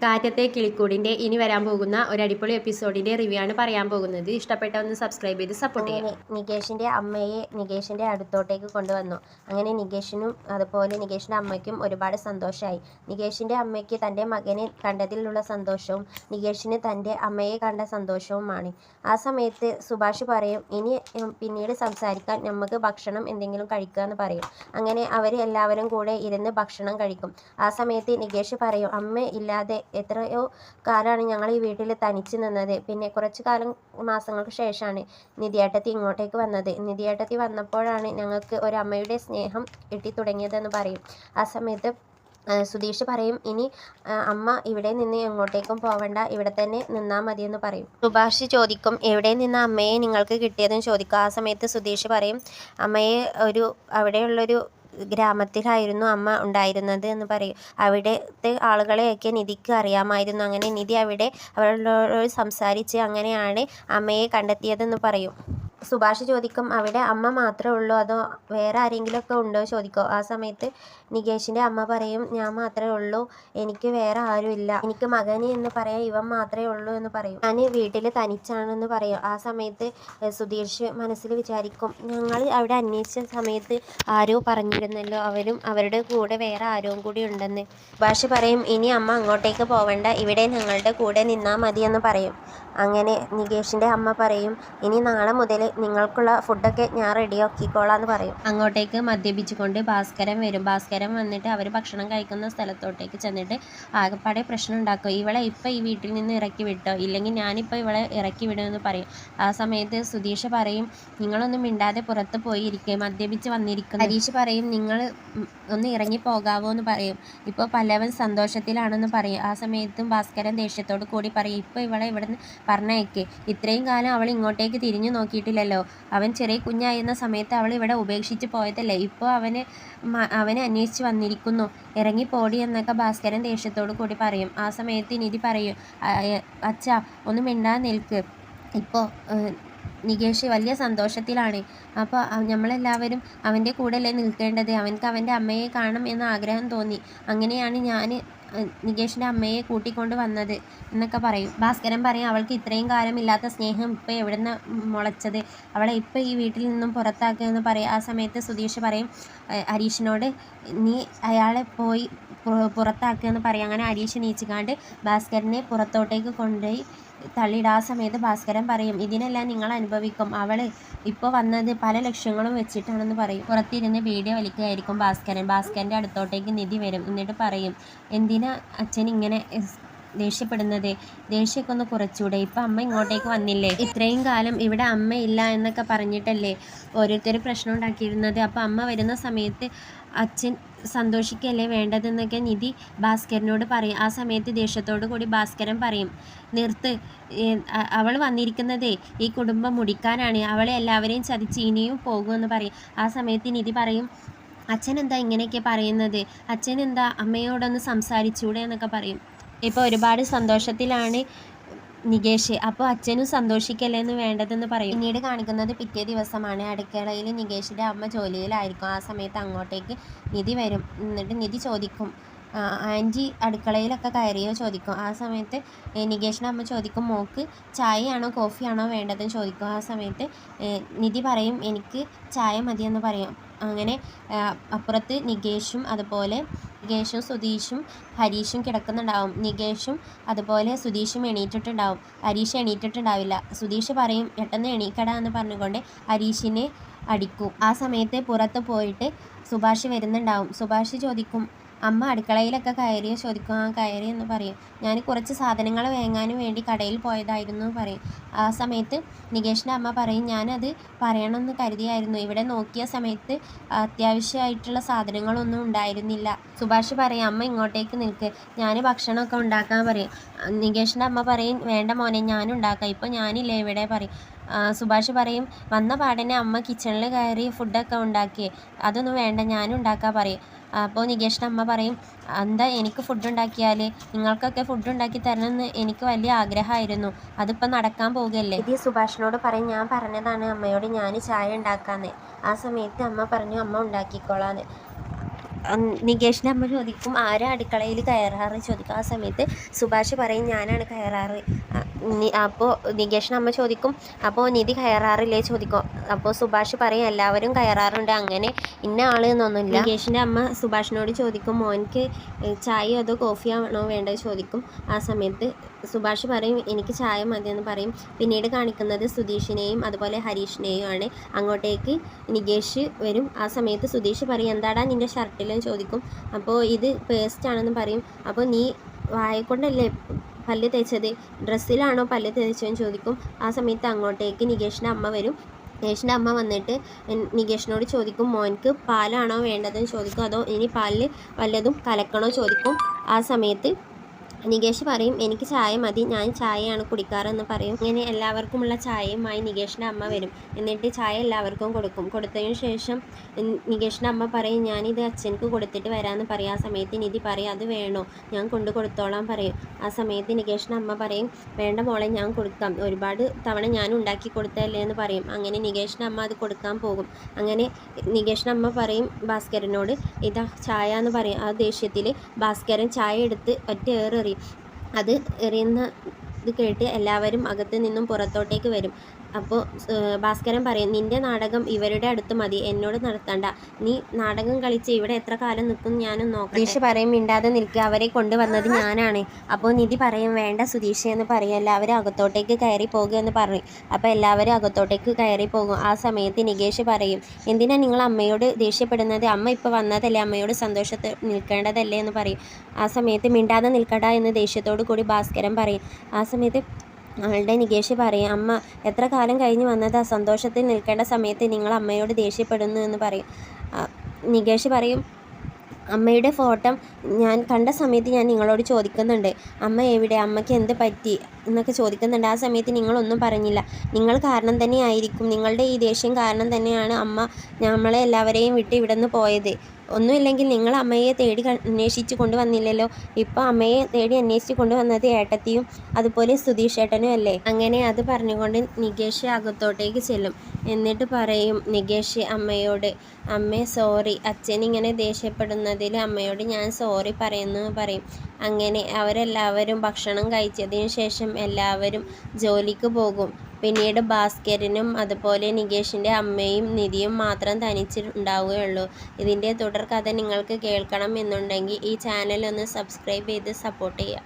കാറ്റത്തെ കിളിക്കൂടിൻ്റെ ഇനി വരാൻ പോകുന്ന ഒരു അടിപൊളി എപ്പിസോഡിൻ്റെ റിവ്യൂ ആണ് പറയാൻ പോകുന്നത്. ഇഷ്ടപ്പെട്ട ഒന്ന് സബ്സ്ക്രൈബ് ചെയ്ത് സപ്പോർട്ട് ചെയ്യാം. നികേഷിൻ്റെ അമ്മയെ നികേഷിൻ്റെ അടുത്തോട്ടേക്ക് കൊണ്ടുവന്നു. അങ്ങനെ നികേഷിനും അതുപോലെ നികേഷിൻ്റെ അമ്മയ്ക്കും ഒരുപാട് സന്തോഷമായി. നികേഷിൻ്റെ അമ്മയ്ക്ക് തൻ്റെ മകനെ കണ്ടതിലുള്ള സന്തോഷവും നികേഷിന് തൻ്റെ അമ്മയെ കണ്ട സന്തോഷവുമാണ്. ആ സമയത്ത് സുഭാഷ് പറയും, ഇനി പിന്നീട് സംസാരിക്കാൻ നമുക്ക് ഭക്ഷണം എന്തെങ്കിലും കഴിക്കുക എന്ന് പറയും. അങ്ങനെ അവർ എല്ലാവരും കൂടെ ഇരുന്ന് ഭക്ഷണം കഴിക്കും. ആ സമയത്ത് നികേഷ് പറയും, അമ്മ ഇല്ലാതെ എത്രയോ കാലമാണ് ഞങ്ങൾ ഈ വീട്ടിൽ തനിച്ച് നിന്നത്. പിന്നെ കുറച്ചു കാലം മാസങ്ങൾക്ക് ശേഷമാണ് നിധിയേട്ടത്തി ഇങ്ങോട്ടേക്ക് വന്നത്. നിധിയേട്ടത്തി വന്നപ്പോഴാണ് ഞങ്ങൾക്ക് ഒരു അമ്മയുടെ സ്നേഹം കിട്ടിത്തുടങ്ങിയതെന്ന് പറയും. ആ സമയത്ത് സുധീഷ് പറയും, ഇനി അമ്മ ഇവിടെ നിന്ന് എങ്ങോട്ടേക്കും പോവണ്ട, ഇവിടെ തന്നെ നിന്നാൽ മതിയെന്ന് പറയും. സുഭാഷ് ചോദിക്കും, എവിടെ നിന്ന് അമ്മയെ നിങ്ങൾക്ക് കിട്ടിയതെന്ന് ചോദിക്കും. ആ സമയത്ത് സുധീഷ് പറയും, അമ്മയെ അവിടെയുള്ളൊരു ഗ്രാമത്തിലായിരുന്നു അമ്മ ഉണ്ടായിരുന്നത് എന്ന് പറയും. അവിടുത്തെ ആളുകളെയൊക്കെ നിധിക്ക് അറിയാമായിരുന്നു. അങ്ങനെ നിധി അവരോട് സംസാരിച്ച് അങ്ങനെയാണ് അമ്മയെ കണ്ടെത്തിയതെന്ന് പറയും. സുഭാഷ് ചോദിക്കും, അവിടെ അമ്മ മാത്രമേ ഉള്ളൂ അതോ വേറെ ആരെങ്കിലുമൊക്കെ ഉണ്ടോ ചോദിക്കും. ആ സമയത്ത് നികേഷിൻ്റെ അമ്മ പറയും, ഞാൻ മാത്രമേ ഉള്ളൂ, എനിക്ക് വേറെ ആരുമില്ല, എനിക്ക് മകന് എന്ന് പറയാൻ ഇവൻ മാത്രമേ ഉള്ളൂ എന്ന് പറയും. ഞാൻ വീട്ടിൽ തനിച്ചാണെന്ന് പറയും. ആ സമയത്ത് സുധീഷ് മനസ്സിൽ വിചാരിക്കും, ഞങ്ങൾ അവിടെ അന്വേഷിച്ച സമയത്ത് ആരോ പറഞ്ഞിരുന്നല്ലോ അവരുടെ കൂടെ വേറെ ആരും കൂടി ഉണ്ടെന്ന്. സുഭാഷ് പറയും, ഇനി അമ്മ അങ്ങോട്ടേക്ക് പോവണ്ട, ഇവിടെ ഞങ്ങളുടെ കൂടെ നിന്നാൽ മതിയെന്ന് പറയും. അങ്ങനെ നികേഷിൻ്റെ അമ്മ പറയും, ഇനി നാളെ മുതൽ നിങ്ങൾക്കുള്ള ഫുഡൊക്കെ ഞാൻ റെഡിയാക്കിക്കോളാം എന്ന് പറയും. അങ്ങോട്ടേക്ക് മദ്യപിച്ചുകൊണ്ട് ഭാസ്കരൻ വരും. ഭാസ്കരൻ വന്നിട്ട് അവർ ഭക്ഷണം കഴിക്കുന്ന സ്ഥലത്തോട്ടേക്ക് ചെന്നിട്ട് ആകെപ്പാടെ പ്രശ്നം ഉണ്ടാക്കും. ഇവളെ ഇപ്പം ഈ വീട്ടിൽ നിന്ന് ഇറക്കി വിട്ടോ, ഇല്ലെങ്കിൽ ഞാനിപ്പോൾ ഇവളെ ഇറക്കി വിടുമെന്ന് പറയും. ആ സമയത്ത് സുധീഷ് പറയും, നിങ്ങളൊന്നും മിണ്ടാതെ പുറത്ത് പോയി ഇരിക്കുക, മദ്യപിച്ച് വന്നിരിക്കുന്നു. ഹരീഷ് പറയും, നിങ്ങൾ ഒന്ന് ഇറങ്ങി പോകാവോ എന്ന് പറയും. ഇപ്പോൾ പല്ലവൻ സന്തോഷത്തിലാണെന്ന് പറയും. ആ സമയത്തും ഭാസ്കരൻ ദേഷ്യത്തോട് കൂടി പറയും, ഇപ്പോൾ ഇവളെ ഇവിടുന്ന് പറഞ്ഞേക്ക്, ഇത്രയും കാലം അവൾ ഇങ്ങോട്ടേക്ക് തിരിഞ്ഞു നോക്കിയിട്ടില്ലല്ലോ, അവൻ ചെറിയ കുഞ്ഞായിരുന്ന സമയത്ത് അവൾ ഇവിടെ ഉപേക്ഷിച്ച് പോയതല്ലേ, ഇപ്പോൾ അവനെ അന്വേഷിച്ച് വന്നിരിക്കുന്നു, ഇറങ്ങിപ്പോടി എന്നൊക്കെ ഭാസ്കരൻ ദേഷ്യത്തോട് കൂടി പറയും. ആ സമയത്ത് നിധി പറയും, അച്ഛാ ഒന്ന് മിണ്ടാതെ നിൽക്ക്, ഇപ്പോൾ നികേഷ് വലിയ സന്തോഷത്തിലാണ്, അപ്പോൾ നമ്മളെല്ലാവരും അവൻ്റെ കൂടെയല്ലേ നിൽക്കേണ്ടത്, അവൻക്ക് അവൻ്റെ അമ്മയെ കാണണം എന്ന ആഗ്രഹം തോന്നി, അങ്ങനെയാണ് ഞാൻ നികേഷിൻ്റെ അമ്മയെ കൂട്ടിക്കൊണ്ട് വന്നത് എന്നൊക്കെ പറയും. ഭാസ്കരൻ പറയും, അവൾക്ക് ഇത്രയും കാലം ഇല്ലാത്ത സ്നേഹം ഇപ്പോൾ എവിടുന്ന് മുളച്ചത്, അവളെ ഇപ്പോൾ ഈ വീട്ടിൽ നിന്നും പുറത്താക്കുക എന്ന് പറയും. ആ സമയത്ത് സുധീഷ് പറയും ഹരീഷിനോട്, നീ അയാളെ പോയി പുറത്താക്കുക എന്ന് പറയും. അങ്ങനെ ഹരീഷ് നീച്ചിക്കാണ്ട് ഭാസ്കരനെ പുറത്തോട്ടേക്ക് കൊണ്ടുപോയി തള്ളിയിട. ആ സമയത്ത് ഭാസ്കരൻ പറയും, ഇതിനെല്ലാം നിങ്ങൾ അനുഭവിക്കും, അവൾ ഇപ്പോൾ വന്നത് പല ലക്ഷ്യങ്ങളും വെച്ചിട്ടാണെന്ന് പറയും. പുറത്തിരുന്ന് വീഡിയോ വലിക്കുകയായിരിക്കും ഭാസ്കരൻ്റെ അടുത്തോട്ടേക്ക് നിധി വരും. എന്നിട്ട് പറയും, എന്തിനാ അച്ഛൻ ഇങ്ങനെ ദേഷ്യപ്പെടുന്നത്, ദേഷ്യമൊക്കെ ഒന്ന് കുറച്ചുകൂടെ, ഇപ്പം അമ്മ ഇങ്ങോട്ടേക്ക് വന്നില്ലേ, ഇത്രയും കാലം ഇവിടെ അമ്മയില്ല എന്നൊക്കെ പറഞ്ഞിട്ടല്ലേ ഓരോരുത്തർ പ്രശ്നം ഉണ്ടാക്കിയിരുന്നത്, അപ്പോൾ അമ്മ വരുന്ന സമയത്ത് അച്ഛൻ സന്തോഷിക്കല്ലേ വേണ്ടതെന്നൊക്കെ നിധി ഭാസ്കരനോട് പറയും. ആ സമയത്ത് ദേഷ്യത്തോടു കൂടി ഭാസ്കരൻ പറയും, നിർത്ത്, അവൾ വന്നിരിക്കുന്നതേ ഈ കുടുംബം മുടിക്കാനാണ്, അവളെ എല്ലാവരെയും ചതിച്ച് ഇനിയും പോകുമെന്ന് പറയും. ആ സമയത്ത് നിധി പറയും, അച്ഛൻ എന്താ ഇങ്ങനെയൊക്കെ പറയുന്നത്, അച്ഛൻ എന്താ അമ്മയോടൊന്ന് സംസാരിച്ചൂടെ എന്നൊക്കെ പറയും. ഇപ്പോൾ ഒരുപാട് സന്തോഷത്തിലാണ് നികേഷ്, അപ്പോൾ അച്ഛനും സന്തോഷിക്കല്ലേ എന്ന് വേണ്ടതെന്ന് പറയും. പിന്നീട് കാണിക്കുന്നത് പിറ്റേ ദിവസമാണ്. അടുക്കളയിൽ നികേഷിൻ്റെ അമ്മ ജോലിയിലായിരിക്കും. ആ സമയത്ത് അങ്ങോട്ടേക്ക് നിധി വരും. എന്നിട്ട് നിധി ചോദിക്കും, ആൻറ്റി അടുക്കളയിലൊക്കെ കയറിയോ ചോദിക്കും. ആ സമയത്ത് നികേഷിൻ്റെ അമ്മ ചോദിക്കും, മോൾക്ക് ചായയാണോ കോഫിയാണോ വേണ്ടതെന്ന് ചോദിക്കും. ആ സമയത്ത് നിധി പറയും, എനിക്ക് ചായ മതിയെന്ന് പറയും. അങ്ങനെ അപ്പുറത്ത് നികേഷും സുധീഷും ഹരീഷും കിടക്കുന്നുണ്ടാവും. നികേഷും അതുപോലെ സുധീഷും എണീറ്റിട്ടുണ്ടാവും. ഹരീഷ് എണീറ്റിട്ടുണ്ടാവില്ല. സുധീഷ് പറയും, പെട്ടെന്ന് എണീക്കടാ എന്ന് പറഞ്ഞുകൊണ്ട് ഹരീഷിനെ അടിക്കും. ആ സമയത്ത് പുറത്ത് പോയിട്ട് സുഭാഷ് വരുന്നുണ്ടാവും. സുഭാഷ് ചോദിക്കും, അമ്മ അടുക്കളയിലൊക്കെ കയറിയോ ചോദിക്കും. ആ കയറി എന്ന് പറയും. ഞാൻ കുറച്ച് സാധനങ്ങൾ വാങ്ങാനും വേണ്ടി കടയിൽ പോയതായിരുന്നു പറയും. ആ സമയത്ത് നികേഷിൻ്റെ അമ്മ പറയും, ഞാനത് പറയണമെന്ന് കരുതിയായിരുന്നു, ഇവിടെ നോക്കിയ സമയത്ത് അത്യാവശ്യമായിട്ടുള്ള സാധനങ്ങളൊന്നും ഉണ്ടായിരുന്നില്ല. സുഭാഷ് പറയും, അമ്മ ഇങ്ങോട്ടേക്ക് നിൽക്ക്, ഞാൻ ഭക്ഷണമൊക്കെ ഉണ്ടാക്കാൻ പറയും. നികേഷിൻ്റെ അമ്മ പറയും, വേണ്ട മോനെ, ഞാനുണ്ടാക്കാം, ഇപ്പോൾ ഞാനില്ലേ ഇവിടെ പറയും. സുഭാഷ് പറയും, വന്ന പാടനെ അമ്മ കിച്ചണിൽ കയറി ഫുഡൊക്കെ ഉണ്ടാക്കിയേ, അതൊന്നും വേണ്ട, ഞാനും ഉണ്ടാക്കാൻ പറയും. അപ്പോൾ നികേഷിൻ്റെ അമ്മ പറയും, എന്താ എനിക്ക് ഫുഡ് ഉണ്ടാക്കിയാൽ, നിങ്ങൾക്കൊക്കെ ഫുഡ് ഉണ്ടാക്കി തരണമെന്ന് എനിക്ക് വലിയ ആഗ്രഹമായിരുന്നു, അതിപ്പോൾ നടക്കാൻ പോകുകയല്ലേ. ഇത് സുഭാഷിനോട് പറയും, ഞാൻ പറഞ്ഞതാണ് അമ്മയോട് ഞാൻ ചായ ഉണ്ടാക്കാമെന്ന്. ആ സമയത്ത് അമ്മ പറഞ്ഞു, അമ്മ ഉണ്ടാക്കിക്കോളാന്ന്. നികേഷിൻ്റെ അമ്മ ചോദിക്കും ആരാ അടുക്കളയിൽ കയറാറ് ചോദിക്കും. ആ സമയത്ത് സുഭാഷ് പറയും ഞാനാണ് കയറാറ്. അപ്പോൾ നികേഷിൻ്റെ അമ്മ ചോദിക്കും അപ്പോൾ നിധി കയറാറില്ലേ ചോദിക്കും. അപ്പോൾ സുഭാഷ് പറയും എല്ലാവരും കയറാറുണ്ട്, അങ്ങനെ ഇന്ന ആൾ എന്നൊന്നുമില്ല. നികേഷിൻ്റെ അമ്മ സുഭാഷിനോട് ചോദിക്കും മോനിക്ക് ചായ അതോ കോഫിയാണോ വേണ്ടത് ചോദിക്കും. ആ സമയത്ത് സുഭാഷ് പറയും എനിക്ക് ചായ മതിയെന്ന് പറയും. പിന്നീട് കാണിക്കുന്നത് സുധീഷിനെയും അതുപോലെ ഹരീഷിനെയും ആണ്. അങ്ങോട്ടേക്ക് നികേഷ് വരും. ആ സമയത്ത് സുധീഷ് പറയും എന്താടാ നിൻ്റെ ഷർട്ടിലെന്ന് ചോദിക്കും. അപ്പോൾ ഇത് പേസ്റ്റ് ആണെന്ന് പറയും. അപ്പോൾ നീ വായക്കൊണ്ടല്ലേ പല്ല് തേച്ചത്, ഡ്രസ്സിലാണോ പല്ല് തേച്ചതെന്ന് ചോദിക്കും. ആ സമയത്ത് അങ്ങോട്ടേക്ക് നികേഷിൻ്റെ അമ്മ വരും. നികേഷിൻ്റെ അമ്മ വന്നിട്ട് നികേഷിനോട് ചോദിക്കും മോനിക്ക് പാലാണോ വേണ്ടതെന്ന് ചോദിക്കും, അതോ ഇനി പാലിൽ വല്ലതും കലക്കണോ ചോദിക്കും. ആ സമയത്ത് നികേഷ് പറയും എനിക്ക് ചായ മതി, ഞാൻ ചായയാണ് കുടിക്കാറെന്ന് പറയും. ഇങ്ങനെ എല്ലാവർക്കുമുള്ള ചായയുമായി നികേഷിൻ്റെ അമ്മ വരും. എന്നിട്ട് ചായ എല്ലാവർക്കും കൊടുക്കും. കൊടുത്തതിന് ശേഷം നികേഷിൻ്റെ അമ്മ പറയും ഞാനിത് അച്ഛനക്ക് കൊടുത്തിട്ട് വരാമെന്ന് പറയും. ആ സമയത്ത് നിധി പറയും അത് വേണോ, ഞാൻ കൊണ്ട് കൊടുത്തോളാം പറയും. ആ സമയത്ത് നികേഷിൻ്റെ അമ്മ പറയും വേണ്ട മോളെ ഞാൻ കൊടുക്കാം, ഒരുപാട് തവണ ഞാൻ ഉണ്ടാക്കി കൊടുത്തല്ലേ എന്ന് പറയും. അങ്ങനെ നികേഷിൻ്റെ അമ്മ അത് കൊടുക്കാൻ പോകും. അങ്ങനെ നികേഷിൻ്റെ അമ്മ പറയും ഭാസ്കരനോട് ഇതാ ചായ എന്ന് പറയും. ആ ദേഷ്യത്തിൽ ഭാസ്കരൻ ചായ എടുത്ത് ഒറ്റ ഏറെറിയും. അത് എറിയുന്ന ഇത് കേട്ട് എല്ലാവരും അകത്ത് നിന്നും പുറത്തോട്ടേക്ക് വരും. അപ്പോൾ ഭാസ്കരൻ പറയും നിൻ്റെ നാടകം ഇവരുടെ അടുത്ത് മതി, എന്നോട് നടത്തണ്ട, നീ നാടകം കളിച്ച് ഇവിടെ എത്ര കാലം നിൽക്കും ഞാനും നോക്കാം. സുധീഷ് പറയും മിണ്ടാതെ നിൽക്കുക, അവരെ കൊണ്ടുവന്നത് ഞാനാണ്. അപ്പോൾ നിധി പറയും വേണ്ട സുധീഷ് എന്ന് പറയും, എല്ലാവരും അകത്തോട്ടേക്ക് കയറി പോകുക എന്ന് പറയും. അപ്പോൾ എല്ലാവരും അകത്തോട്ടേക്ക് കയറി പോകും. ആ സമയത്ത് നികേഷ് പറയും എന്തിനാ നിങ്ങൾ അമ്മയോട് ദേഷ്യപ്പെടുന്നത്, അമ്മ ഇപ്പോൾ വന്നതല്ലേ, അമ്മയോട് സന്തോഷത്തിൽ നിൽക്കേണ്ടതല്ലേ എന്ന് പറയും. ആ സമയത്ത് മിണ്ടാതെ നിൽക്കടാ എന്ന് ദേഷ്യത്തോടു കൂടി ഭാസ്കരൻ പറയും. ആ സമയത്ത് ആളുടെ നികേഷ് പറയും അമ്മ എത്ര കാലം കഴിഞ്ഞ് വന്നതാ, സന്തോഷത്തിൽ നിൽക്കേണ്ട സമയത്ത് നിങ്ങൾ അമ്മയോട് ദേഷ്യപ്പെടുന്നു എന്ന് പറയും. നികേഷ് പറയും അമ്മയുടെ ഫോട്ടോ ഞാൻ കണ്ട സമയത്ത് ഞാൻ നിങ്ങളോട് ചോദിക്കുന്നുണ്ട് അമ്മ എവിടെ, അമ്മയ്ക്ക് എന്ത് പറ്റി എന്നൊക്കെ ചോദിക്കുന്നുണ്ട്. ആ സമയത്ത് നിങ്ങളൊന്നും പറഞ്ഞില്ല. നിങ്ങൾ കാരണം തന്നെ ആയിരിക്കും, നിങ്ങളുടെ ഈ ദേഷ്യം കാരണം തന്നെയാണ് അമ്മ നമ്മളെ എല്ലാവരെയും വിട്ട് ഇവിടെ നിന്ന് പോയത്. ഒന്നുമില്ലെങ്കിൽ നിങ്ങൾ അമ്മയെ തേടി അന്വേഷിച്ച് കൊണ്ടുവന്നില്ലല്ലോ, ഇപ്പോൾ അമ്മയെ തേടി അന്വേഷിച്ച് കൊണ്ടുവന്നത് ഏട്ടത്തിയും അതുപോലെ സുധീഷ് ഏട്ടനും അല്ലേ. അങ്ങനെ അത് പറഞ്ഞുകൊണ്ട് നികേഷ് അകത്തോട്ടേക്ക് ചെല്ലും. എന്നിട്ട് പറയും നികേഷ് അമ്മയോട് അമ്മേ സോറി, അച്ഛനിങ്ങനെ ദേഷ്യപ്പെടുന്നതിൽ അമ്മയോട് ഞാൻ സോറി പറയുന്നു പറയും. അങ്ങനെ അവരെല്ലാവരും ഭക്ഷണം കഴിച്ചതിന് ശേഷം എല്ലാവരും ജോലിക്ക് പോകും. പിന്നീട് ഭാസ്കരനും അതുപോലെ നികേഷിൻ്റെ അമ്മയും നിധിയും മാത്രം തനിച്ചുണ്ടാവുകയുള്ളൂ. ഇതിൻ്റെ തുടർക്കഥ നിങ്ങൾക്ക് കേൾക്കണം എന്നുണ്ടെങ്കിൽ ഈ ചാനൽ ഒന്ന് സബ്സ്ക്രൈബ് ചെയ്ത് സപ്പോർട്ട് ചെയ്യുക.